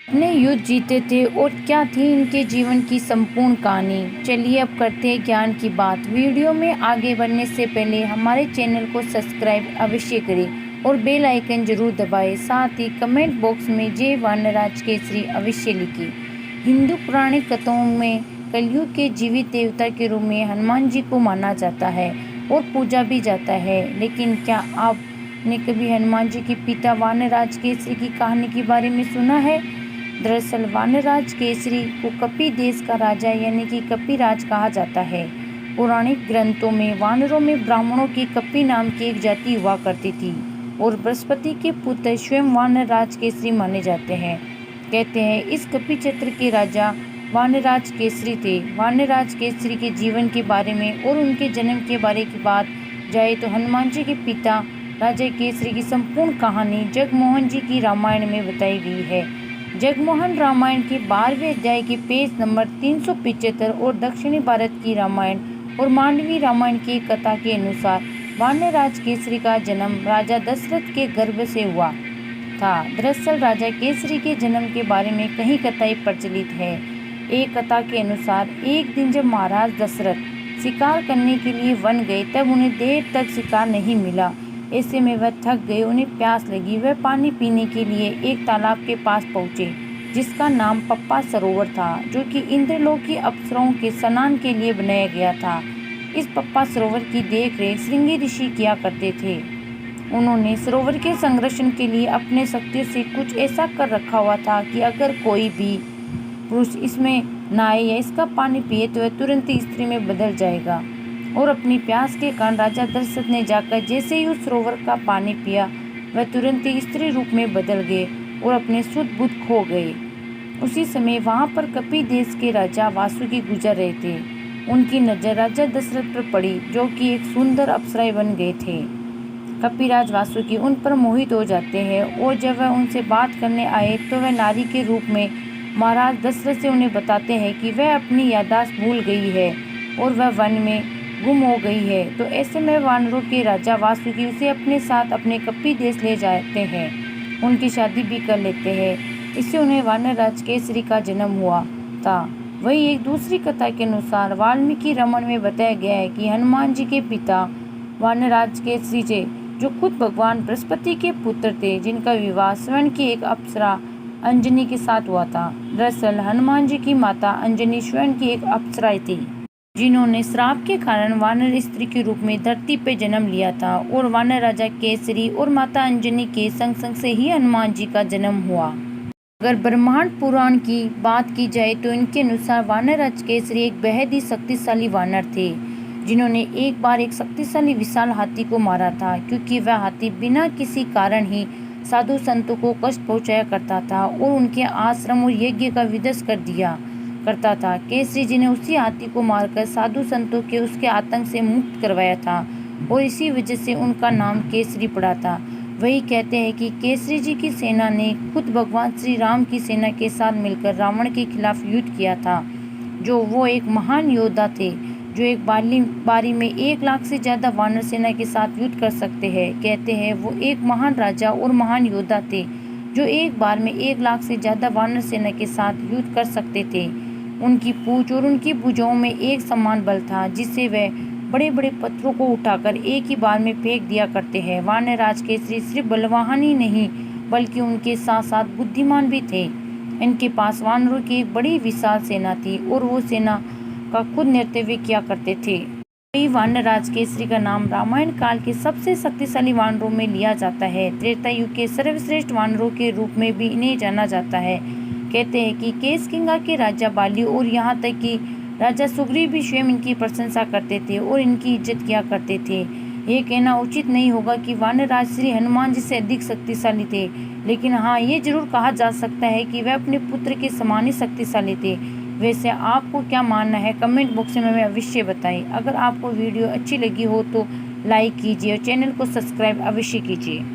अपने युद्ध जीते थे और क्या थी इनके जीवन की संपूर्ण कहानी। चलिए अब करते हैं ज्ञान की बात। वीडियो में आगे बढ़ने से पहले हमारे चैनल को सब्सक्राइब अवश्य करें और बेल आइकन जरूर दबाएं। साथ ही कमेंट बॉक्स में जय वानराज केसरी अवश्य लिखें। हिंदू पौराणिक कथाओं में कलयुग के जीवित देवता के रूप में हनुमान जी को माना जाता है और पूजा भी जाता है। लेकिन क्या आपने कभी हनुमान जी के पिता वानराज केसरी की कहानी के बारे में सुना है? दरअसल वानराज केसरी को कपि देश का राजा यानी कि कपिराज कहा जाता है। पौराणिक ग्रंथों में वानरों में ब्राह्मणों की कपि नाम की एक जाति हुआ करती थी और बृहस्पति के पुत्र स्वयं वानराज केसरी माने जाते हैं। कहते हैं इस कपि क्षेत्र के राजा वानराज केसरी थे। वानराज केसरी के जीवन के बारे में और उनके जन्म के बारे की बात जाए तो हनुमान जी के पिता राजा केसरी की संपूर्ण कहानी जगमोहन जी की रामायण में बताई गई है। जगमोहन रामायण के 12वें अध्याय के पेज नंबर 375 और दक्षिणी भारत की रामायण और मांडवी रामायण की कथा के अनुसार वानराज केसरी का जन्म राजा दशरथ के गर्भ से हुआ था। दरअसल राजा केसरी के जन्म के बारे में कई कथाएं प्रचलित है। एक कथा के अनुसार एक दिन जब महाराज दशरथ शिकार करने के लिए वन गए तब उन्हें देर तक शिकार नहीं मिला। ऐसे में वह थक गए, उन्हें प्यास लगी। वह पानी पीने के लिए एक तालाब के पास पहुंचे जिसका नाम पप्पा सरोवर था, जो कि इंद्रलोक की अप्सराओं के स्नान के लिए बनाया गया था। इस पप्पा सरोवर की देखरेख श्रृंगी ऋषि किया करते थे। उन्होंने सरोवर के संरक्षण के लिए अपने शक्तियों से कुछ ऐसा कर रखा हुआ था कि अगर कोई भी पुरुष इसमें नहाए या इसका पानी पिए तो वह तुरंत ही स्त्री में बदल जाएगा। और अपनी प्यास के कारण राजा दशरथ ने जाकर जैसे ही उस सरोवर का पानी पिया वह तुरंत ही स्त्री रूप में बदल गए और अपने शुद्ध बुद्ध खो गए। उसी समय वहां पर कपि देश के राजा वासुकी गुजर रहे थे। उनकी नजर राजा दशरथ पर पड़ी, जो कि एक सुंदर अप्सराएं बन गए थे। कपिराज वासुकी उन पर मोहित हो जाते हैं और जब वह उनसे बात करने आए तो वह नारी के रूप में महाराज दशरथ से उन्हें बताते हैं कि वह अपनी याददाश्त भूल गई है और वह वन में गुम हो गई है। तो ऐसे में वानरों के राजा वासुकी उसे अपने साथ अपने कपि देश ले जाते हैं, उनकी शादी भी कर लेते हैं। इससे उन्हें वानराज केसरी का जन्म हुआ था। वही एक दूसरी कथा के अनुसार वाल्मीकि रामायण में बताया गया है कि हनुमान जी के पिता वानराज केसरी थे, जो खुद भगवान बृहस्पति के पुत्र थे, जिनका विवाह स्वर्ण की एक अप्सरा अंजनी के साथ हुआ था। दरअसल हनुमान जी की माता अंजनी स्वर्ण की एक अप्सरा थी, जिन्होंने श्राप के कारण वानर स्त्री के रूप में धरती पर जन्म लिया था। और वानर राजा केसरी और माता अंजनी के संग संग से ही हनुमान जी का जन्म हुआ। अगर ब्रह्मांड पुराण की बात की जाए तो इनके अनुसार वानराज केसरी एक बेहद ही शक्तिशाली वानर थे, जिन्होंने एक बार एक शक्तिशाली विशाल हाथी को मारा था, क्योंकि वह हाथी बिना किसी कारण ही साधु संतों को कष्ट पहुंचाया करता था और उनके आश्रम और यज्ञ का विध्वंस कर दिया करता था। केसरी जी ने उसी हाथी को मारकर साधु संतों के उसके आतंक से मुक्त करवाया था और इसी वजह से उनका नाम केसरी पड़ा था। वही कहते हैं कि केसरी जी की सेना ने खुद भगवान श्री राम की सेना के साथ मिलकर रावण के खिलाफ युद्ध किया था। जो वो एक महान योद्धा थे, जो एक बारी में 1 लाख से ज्यादा वानर सेना के साथ युद्ध कर सकते हैं। कहते हैं वो एक महान राजा और महान योद्धा थे, जो एक बार में 1 लाख से ज्यादा वानर सेना के साथ युद्ध कर सकते थे। उनकी पूंछ और उनकी भुजाओं में एक समान बल था, जिससे वह बड़े बड़े पत्थरों को उठाकर एक ही बार में फेंक दिया करते हैं। वानराज केसरी सिर्फ बलवान ही नहीं बल्कि उनके साथ साथ बुद्धिमान भी थे। इनके पास वानरों की एक बड़ी विशाल सेना थी और वो सेना का खुद नेतृत्व किया करते थे। वही वानराज केसरी का नाम रामायण काल के सबसे शक्तिशाली वानरों में लिया जाता है। त्रेता युग के सर्वश्रेष्ठ वानरों के रूप में भी इन्हें जाना जाता है। कहते हैं कि केसकिंगा के राजा बाली और यहाँ तक कि राजा सुग्रीव भी स्वयं इनकी प्रशंसा करते थे और इनकी इज्जत किया करते थे। ये कहना उचित नहीं होगा कि वानराज श्री हनुमान जी से अधिक शक्तिशाली थे, लेकिन हाँ, ये जरूर कहा जा सकता है कि वह अपने पुत्र के समान ही शक्तिशाली थे। वैसे आपको क्या मानना है कमेंट बॉक्स में हमें अवश्य बताएं। अगर आपको वीडियो अच्छी लगी हो तो लाइक कीजिए और चैनल को सब्सक्राइब अवश्य कीजिए।